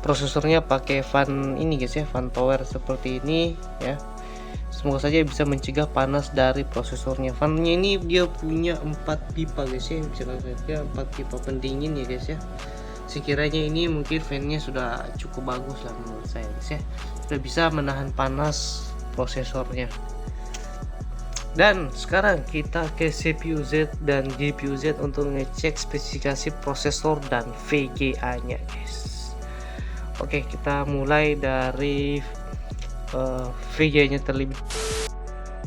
Prosesornya pakai fan ini guys ya, fan power seperti ini ya. Semoga saja bisa mencegah panas dari prosesornya. Fannya ini dia punya 4 pipa guys ya, bisa kalian lihat ya, 4 pipa pendingin ya guys ya. Sekiranya ini mungkin fannya sudah cukup bagus lah menurut saya guys ya, sudah bisa menahan panas prosesornya. Dan sekarang kita ke CPU Z dan GPU Z untuk ngecek spesifikasi prosesor dan VGA nya guys. Oke, kita mulai dari VGA nya terlebih.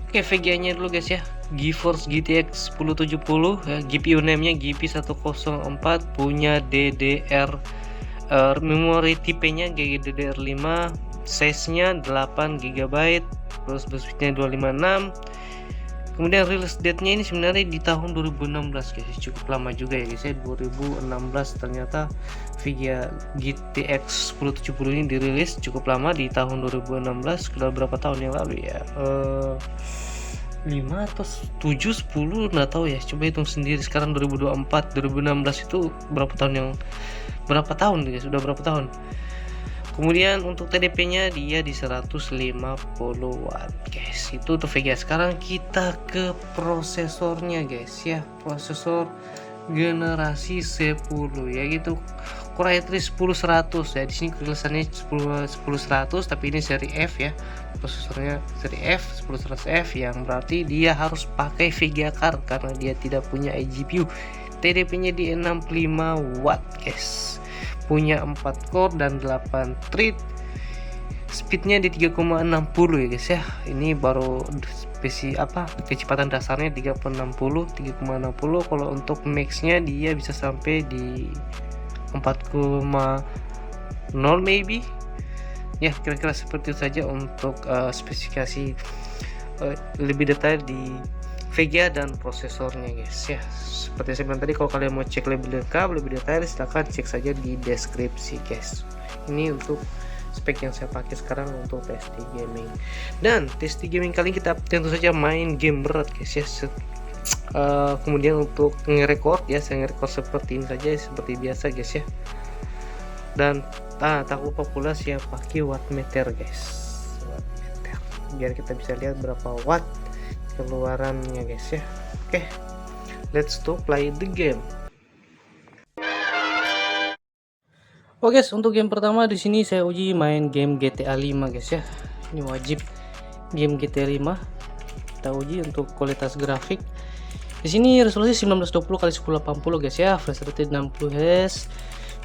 Oke, VGA nya dulu guys ya, GeForce GTX 1070 ya, GPU name nya GP104, punya DDR memori tipenya GDDR5, size nya 8GB, terus buswidth nya 256. Kemudian release date-nya ini sebenarnya di tahun 2016 guys, cukup lama juga ya guys ya, 2016 ternyata VGA GTX 1070 ini dirilis cukup lama di tahun 2016. Sudah berapa tahun yang lalu ya, 5 atau 7 10 nggak tahu ya, coba hitung sendiri. Sekarang 2024 2016 itu berapa tahun guys, sudah berapa tahun. Kemudian untuk TDP nya dia di 150 watt guys, itu untuk VGA. Sekarang kita ke prosesornya guys ya, prosesor generasi 10 ya gitu, Core i3 10100 ya. Di sini tulisannya 10100 tapi ini seri F ya, prosesornya seri F 10100F, yang berarti dia harus pakai VGA card karena dia tidak punya iGPU. TDP nya di 65 watt guys, punya 4 core dan 8 thread, speednya di 3,60 ya guys ya. Ini baru kecepatan dasarnya 3,60. Kalau untuk maxnya dia bisa sampai di 4,0 maybe ya, kira-kira seperti itu saja untuk spesifikasi lebih detail di VGA dan prosesornya guys ya. Seperti saya bilang tadi, kalau kalian mau cek lebih lengkap, lebih detail, silahkan cek saja di deskripsi guys. Ini untuk spek yang saya pakai sekarang untuk TST gaming. Dan TST gaming kali ini kita tentu saja main game berat guys ya. Kemudian untuk nge-record ya, saya nge-record seperti ini saja, seperti biasa guys ya. Dan tak lupa pula saya pakai wattmeter guys, wattmeter, biar kita bisa lihat berapa watt keluarannya guys ya. Oke, let's to play the game. Oke guys, untuk game pertama di sini saya uji main game GTA 5 guys ya. Ini wajib game GTA 5 kita uji untuk kualitas grafik. Di sini resolusi 1920 x 1080 guys ya, flash rate 60 Hz,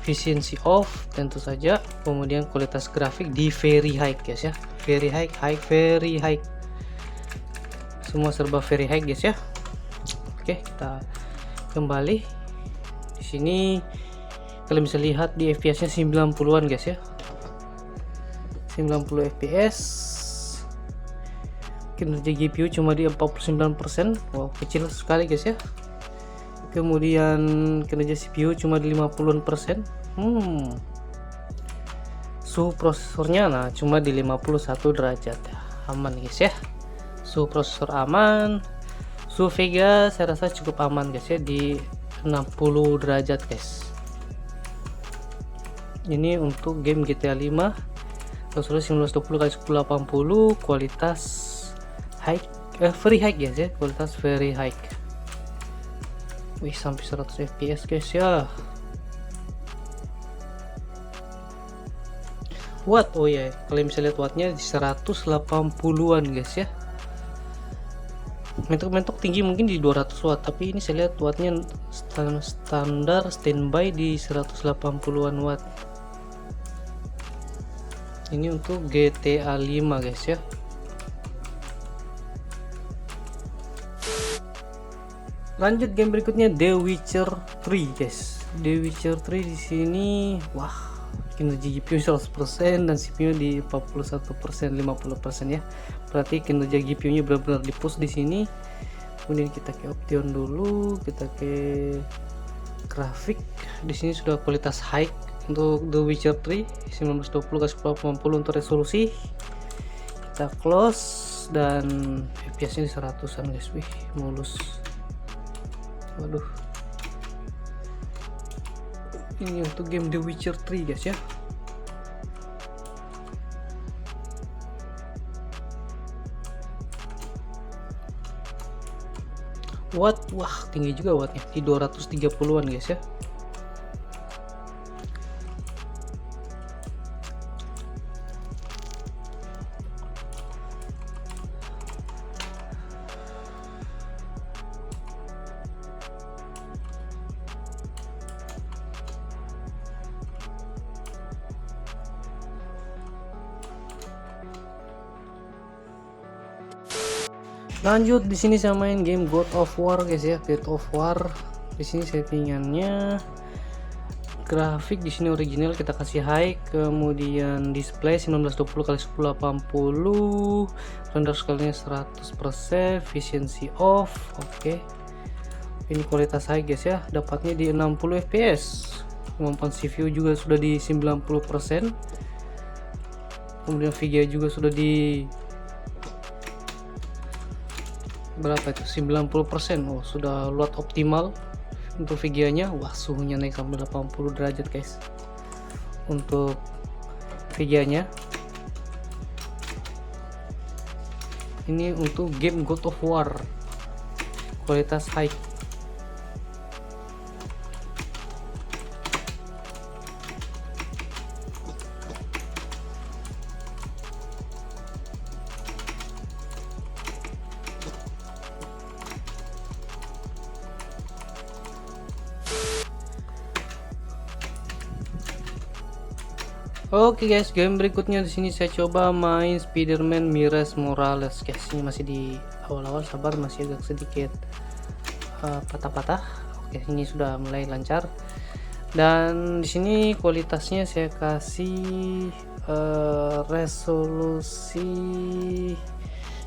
efficiency off tentu saja. Kemudian kualitas grafik di very high guys ya, very high, very high. Semua serba very high guys ya. Oke, kita kembali. Di sini kalian bisa lihat di FPS-nya 90-an guys ya. 90 FPS. Kinerja GPU cuma di 49%. Wow, kecil sekali guys ya. Kemudian kinerja CPU cuma di 50%. Suhu prosesornya cuma di 51 derajat. Aman guys ya. Suhu prosesor aman, suhu VGA saya rasa cukup aman guys ya, di 60 derajat guys. Ini untuk game GTA 5, resolusi 1920 x 1080, kualitas high, very high guys ya, kualitas very high. Wih, sampai 100 fps guys ya. Watt, oh ya, kalian bisa lihat wattnya di 180-an guys ya. Mentok-mentok tinggi mungkin di 200 watt, tapi ini saya lihat wattnya standar standby di 180-an watt. Ini untuk GTA 5 guys ya. Lanjut game berikutnya, The Witcher 3 guys. The Witcher 3 di sini wah, kinerja GPU 100% dan CPU di 41%, 50% ya. Berarti kinerja GPU nya benar-benar di push di sini. Kemudian kita ke option dulu, kita ke grafik. Di sini sudah kualitas high untuk The Witcher 3 1920 x 1080 untuk resolusi. Kita close dan FPS nya di 100-an guys. Wih, mulus. Waduh. Ini untuk game The Witcher 3 guys ya. watt. Wah, tinggi juga wattnya di 230-an guys ya. Lanjut, di sini saya main game God of War guys ya. God of War di sini settingannya grafik di sini original, kita kasih high, kemudian display 1920x1080, render scale-nya 100%, efficiency off. Oke. Ini kualitas high guys ya, dapatnya di 60 fps. Kemampuan CPU juga sudah di 90%. Kemudian VGA juga sudah di berapa itu, 90%. Oh, sudah load optimal untuk VGA nya. Wah, suhunya naik sampai 80 derajat guys untuk VGA nya. Ini untuk game God of War kualitas high. Oke guys, game berikutnya di sini saya coba main Spider-Man Miles Morales guys. Ini masih di awal-awal, sabar, masih agak sedikit patah-patah. Oke, ini sudah mulai lancar. Dan di sini kualitasnya saya kasih resolusi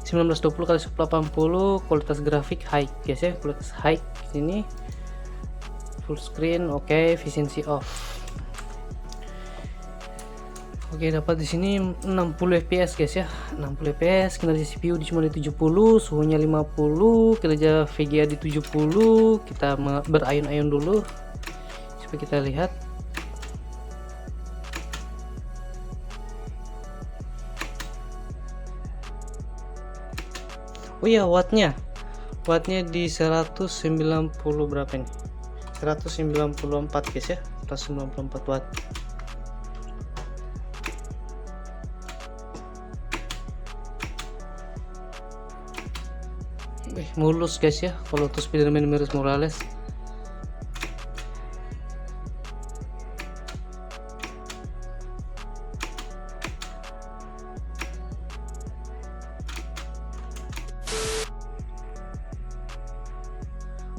1920x1080, kualitas grafik high guys ya, kualitas high. Ini full screen, oke, efficiency off. Oke, dapat di sini 60 fps guys ya, 60 fps. Kinerja CPU cuma di 70, suhunya 50, kinerja VGA di 70. Kita berayun-ayun dulu supaya kita lihat. Oh iya, wattnya di 190 berapa ini, 194 guys ya, 194 watt. Mulus guys ya kalau untuk Spider-Man Miles Morales.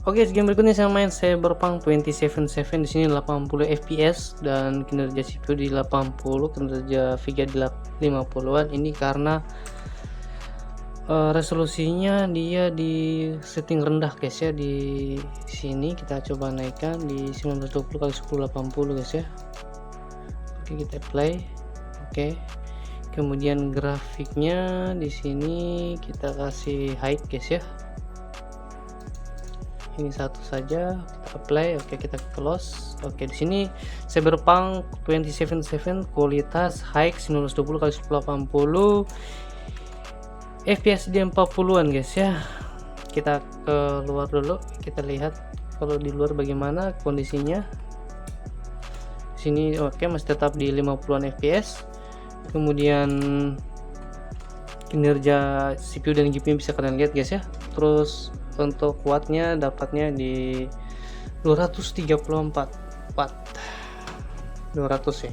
Oke, game berikutnya saya main Cyberpunk 2077. Di sini 80 fps dan kinerja CPU di 80, kinerja VGA di 50-an. Ini karena resolusinya dia di setting rendah guys ya. Di sini kita coba naikkan di 1920x1080 guys ya. Oke, kita play. Oke, kemudian grafiknya di sini kita kasih high guys ya. Ini satu saja, kita play. Oke, kita close. Oke, di sini Cyberpunk 2077 kualitas high 1920x1080, FPS di 40-an guys ya. Kita keluar dulu, kita lihat kalau di luar bagaimana kondisinya. Sini oke, masih tetap di 50-an FPS. Kemudian kinerja CPU dan GPU bisa kalian lihat guys ya. Terus untuk wattnya dapatnya di 234 watt, 200 ya,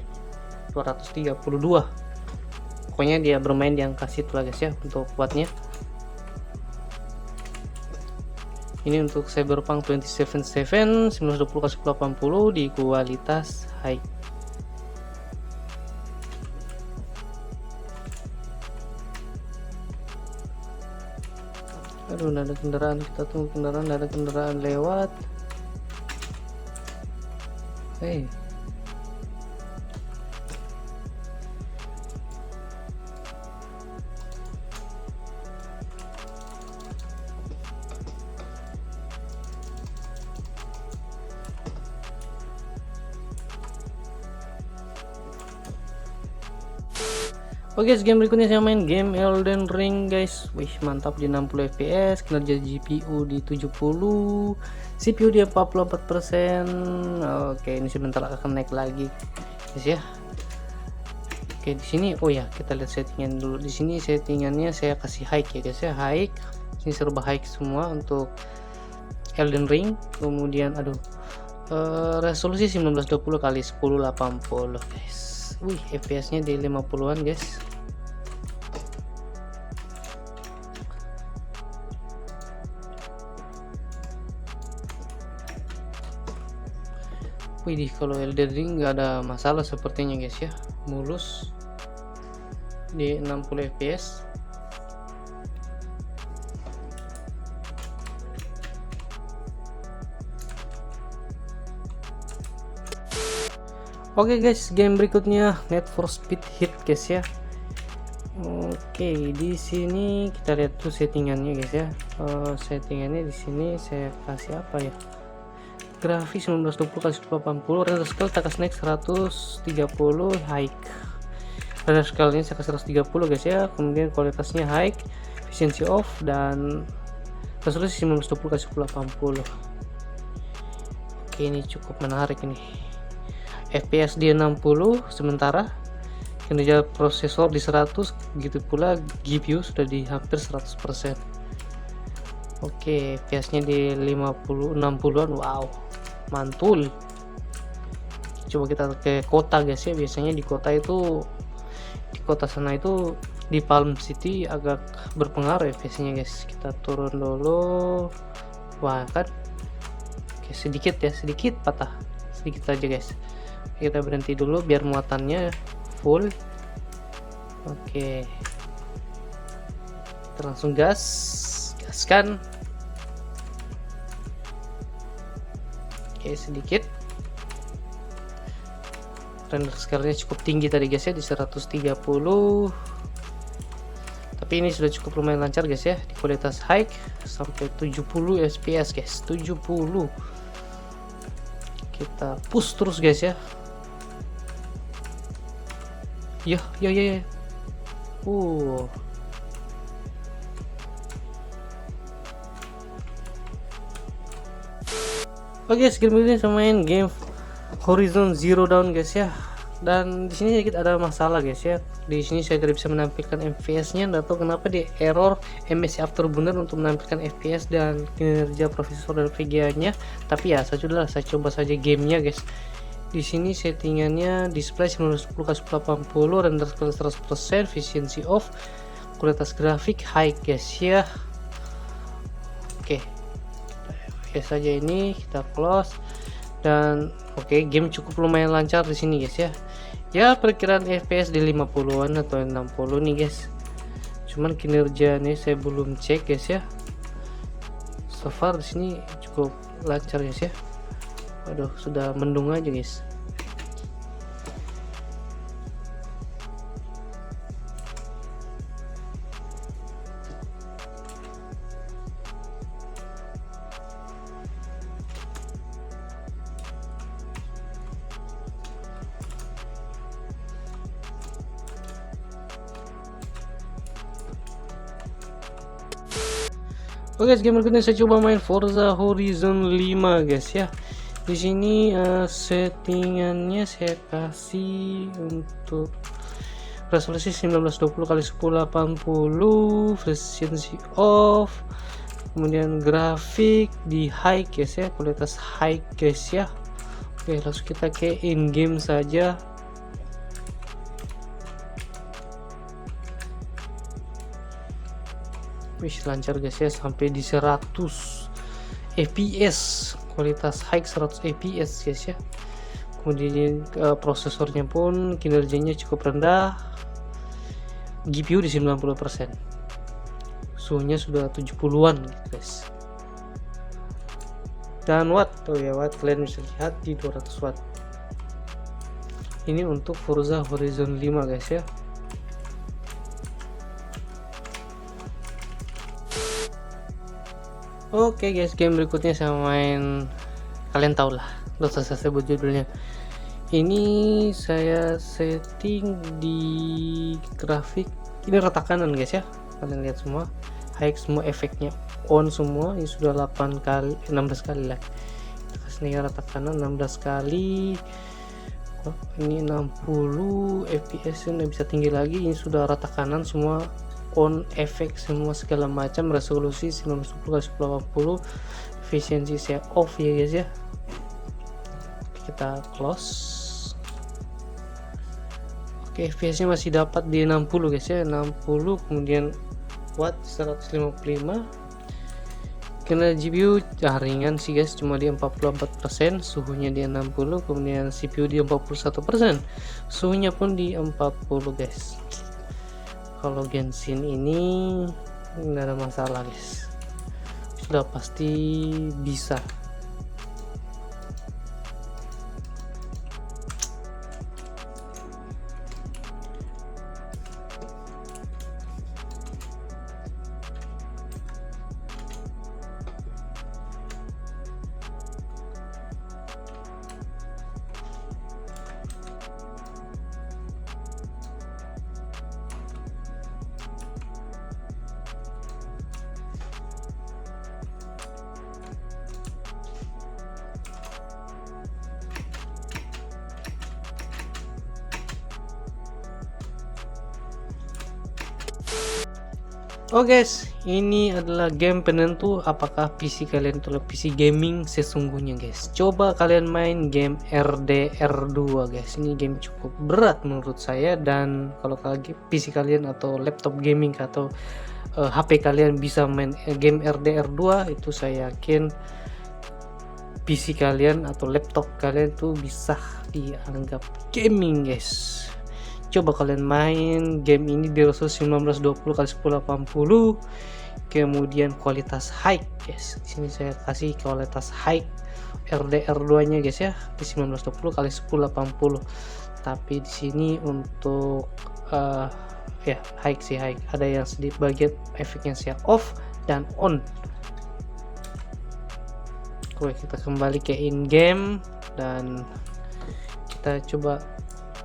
232. Pokoknya dia bermain di angka situ lah guys ya untuk wattnya. Ini untuk Cyberpunk 2077 1920x1080 di kualitas high. Aduh, ada kendaraan, kita tunggu kendaraan, ada kendaraan lewat. Hey, Oke guys, game berikutnya saya main game Elden Ring guys. Wih, mantap di 60 fps, kinerja GPU di 70, CPU di 44%. Oke, ini sebentar akan naik lagi guys ya. Oke, di sini oh ya, kita lihat settingan dulu. Di sini settingannya saya kasih high ya guys ya, high. Ini serba high semua untuk Elden Ring. Kemudian resolusi 1920 kali 1080 guys. Wih, fps nya di 50-an guys. Wih, kalau Elden Ring nggak ada masalah sepertinya guys ya, mulus di 60 fps. Oke guys, game berikutnya Need for Speed Heat guys ya. Oke, di sini kita lihat tuh settingannya guys ya. Settingannya di sini saya kasih apa ya? Grafik 1920 x 1080, render scale tak kasih naik 130 high. Render scale nya saya kasih 130 guys ya. Kemudian kualitasnya high, efficiency off, dan resolusi 1920 x 1080. Oke, ini cukup menarik ini. FPS di 60, sementara kinerja prosesor di 100, begitu pula GPU sudah di hampir 100%. Oke, FPS nya di 50 60-an. Wow, mantul. Coba kita ke kota guys ya. Biasanya di kota sana itu di Palm City agak berpengaruh FPS nya guys. Kita turun dulu. Wah kan, oke, sedikit patah, sedikit aja guys. Kita berhenti dulu biar muatannya full. Oke, kita langsung gaskan. Oke, sedikit. Render scale-nya cukup tinggi tadi guys ya, di 130. Tapi ini sudah cukup lumayan lancar guys ya, di kualitas high sampai 70 fps guys. 70. Kita push terus guys ya. Ya. Oke, game ini saya main game Horizon Zero Dawn guys ya. Dan di sini sedikit ada masalah guys ya. Di sini saya tidak bisa menampilkan FPS-nya, atau kenapa di error MSI Afterburner untuk menampilkan FPS dan kinerja prosesor dan VGA-nya. Tapi ya, saya coba saja gamenya guys. Di sini settingannya display 1920 x 1080, render scale 100%, efficiency off, kualitas grafik high guys ya. Oke saja, ini kita close. Dan oke, game cukup lumayan lancar di sini guys ya. Ya, perkiraan FPS di 50-an atau 60 nih guys. Cuman kinerja nih saya belum cek guys ya. So far di sini cukup lancar guys ya. Waduh, sudah mendung aja guys. Oke, game berikutnya saya coba main Forza Horizon 5 guys ya. Di sini settingannya saya kasih untuk resolusi 1920 x 1080, efficiency off, kemudian grafik di high guys ya, kualitas high guys ya. Oke, langsung kita ke in game saja. Wih, lancar guys ya, sampai di 100 fps, kualitas high 100 fps guys ya. Kemudian prosesornya pun kinerjanya cukup rendah, GPU di 90%, suhunya sudah 70-an gitu guys. Dan watt, watt kalian bisa lihat di 200 watt. Ini untuk Forza Horizon 5 guys ya. Oke guys, game berikutnya saya main, kalian tau lah, gak usah saya sebut judulnya. Ini saya setting di grafik, ini rata kanan guys ya, kalian lihat semua high, semua efeknya on semua. Ini sudah 16 kali lah, kita kasih rata kanan 16 kali. Ini 60 fps, nggak bisa tinggi lagi. Ini sudah rata kanan semua, on, efek semua segala macam, resolusi 1920x1080, efisiensi saya off ya guys ya. Kita close. Oke, FPS nya masih dapat di 60 guys ya, 60. Kemudian watt 155. Karena GPU ringan sih guys, cuma di 44%, suhunya di 60. Kemudian CPU di 41%, suhunya pun di 40 guys. Kalau Genshin ini nggak ada masalah guys, sudah pasti bisa. Oke guys, ini adalah game penentu apakah PC kalian itu PC gaming sesungguhnya guys. Coba kalian main game RDR2 guys. Ini game cukup berat menurut saya, dan kalau PC kalian atau laptop gaming atau HP kalian bisa main game RDR2, itu saya yakin PC kalian atau laptop kalian tuh bisa dianggap gaming guys. Coba kalian main game ini di resolusi 1920x1080, kemudian kualitas high guys. Di sini saya kasih kualitas high RDR2 nya guys ya, di 1920x1080. Tapi di sini untuk ya high sih, high. Ada yang sedikit bagian efeknya saya off dan on. Oke, kita kembali ke in game dan kita coba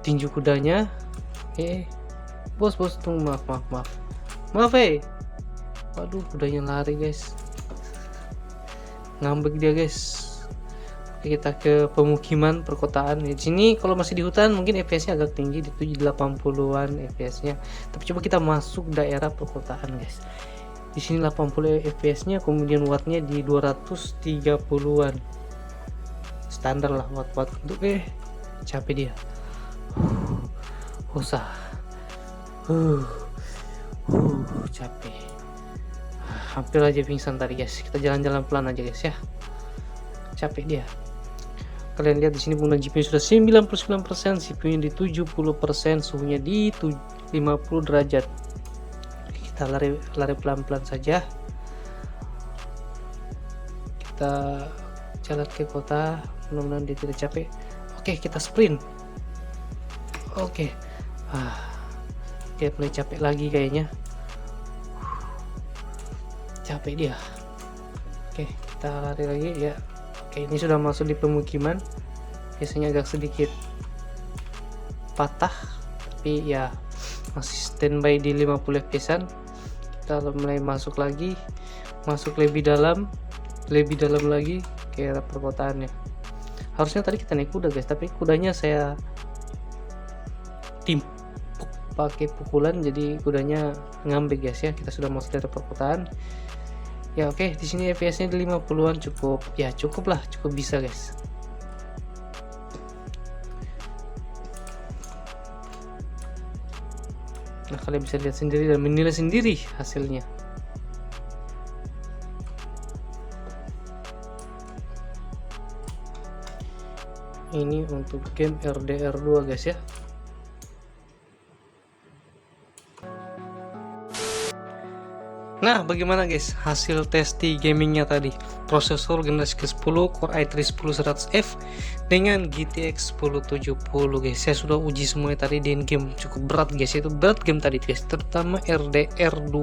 tinju kudanya. Bos tunggu, maaf waduh, kudanya lari guys, ngambek dia guys. Oke, kita ke pemukiman perkotaan. Di sini kalau masih di hutan mungkin FPS nya agak tinggi, di 780-an FPS nya, tapi coba kita masuk daerah perkotaan guys. Di sini 80 FPS nya, kemudian wattnya di 230-an, standar lah watt untuk capek dia. Usah capek, hampir aja pingsan tadi guys. Kita jalan-jalan pelan aja guys ya, capek dia. Kalian lihat di sini penggunaan GPU sudah 99%, CPU nya di 70%, suhunya di 50 derajat. Kita lari pelan-pelan saja. Kita jalan ke kota, mudah-mudahan dia tidak capek. Oke, kita sprint. Oke, mulai capek lagi kayaknya, capek dia. Oke, kita lari lagi ya. Oke, ini sudah masuk di pemukiman, biasanya agak sedikit patah, tapi ya masih standby di 50 fps-an. Kita mulai masuk lagi, masuk lebih dalam lagi ke perkotaannya. Harusnya tadi kita naik kuda guys, tapi kudanya saya timpuk pakai pukulan, jadi kudanya ngambek guys ya. Kita sudah masuk dari perkotaan ya. Oke, di sini FPS nya di 50-an, cukup bisa guys. Nah, kalian bisa lihat sendiri dan menilai sendiri hasilnya. Ini untuk game RDR2 guys ya. Nah, bagaimana guys hasil tes di gamingnya tadi? Prosesor generasi ke-10 Core i3 10100F dengan GTX 1070 guys. Saya sudah uji semuanya tadi di game, cukup berat guys. Itu berat game tadi guys, terutama RDR2.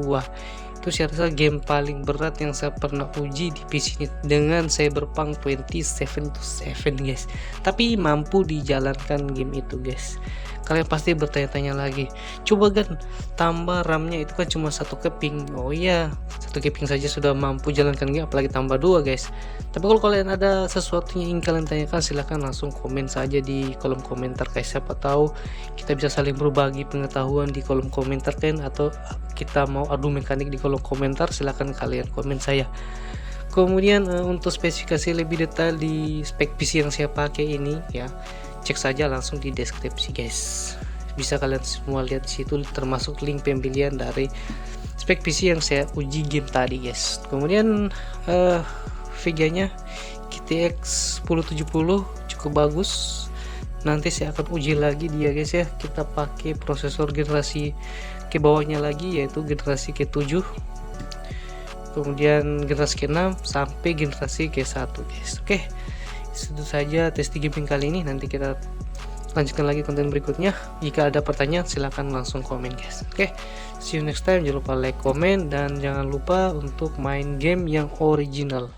Itu saya rasa game paling berat yang saya pernah uji di PC ini dengan Cyberpunk 2077 guys. Tapi mampu dijalankan game itu guys. Kalian pasti bertanya-tanya lagi, coba kan tambah RAM-nya itu kan cuma satu keping. Oh iya, satu keping saja sudah mampu jalankan game, apalagi tambah dua guys. Tapi kalau kalian ada sesuatu yang ingin kalian tanyakan, silahkan langsung komen saja di kolom komentar guys. Siapa tahu kita bisa saling berbagi pengetahuan di kolom komentar kan, atau kita mau adu mekanik di kolom komentar, silahkan kalian komen saya. Kemudian untuk spesifikasi lebih detail di spek PC yang saya pakai ini ya, cek saja langsung di deskripsi guys. Bisa kalian semua lihat di situ, termasuk link pembelian dari spek PC yang saya uji game tadi guys. Kemudian VGA-nya GTX 1070 cukup bagus. Nanti saya akan uji lagi dia guys ya. Kita pakai prosesor generasi ke bawahnya lagi, yaitu generasi ke-7, kemudian generasi ke-6 sampai generasi ke-1 guys. Oke, itu saja testing gaming kali ini. Nanti kita lanjutkan lagi konten berikutnya. Jika ada pertanyaan silahkan langsung komen guys. Oke, see you next time. Jangan lupa like, comment, dan jangan lupa untuk main game yang original.